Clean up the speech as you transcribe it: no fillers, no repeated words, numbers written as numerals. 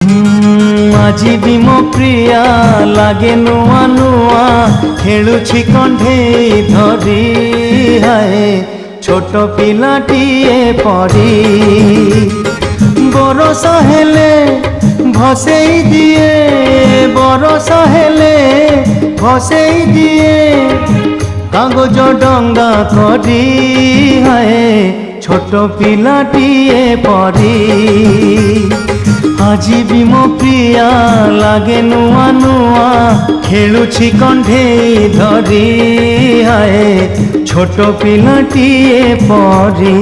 আজি ବି ମୋ ପ୍ରିୟା ଲାଗେ ନୂଆ ନୂଆ ଖେଳୁଛି କଣ୍ଢେଇ ଧରି ହାଏ ଛୋଟ ପିଲାଟିଏ ପରି ବରଷ ହେଲେ ଭସେଇ ଦିଏ ବରଷ ହେଲେ ଭସେଇ ଦିଏ କାଗଜ ଡଙ୍ଗା କରି ହାଏ ଛୋଟ ପିଲାଟିଏ ପରି আজি ବି ମୋ ପ୍ରିୟା ଲାଗେ ନୂଆ ନୂଆ ଖେଳୁଛି କଣ୍ଢେଇ ଧରି ହାଏ ଛୋଟ ପିଲାଟିଏ ପରି।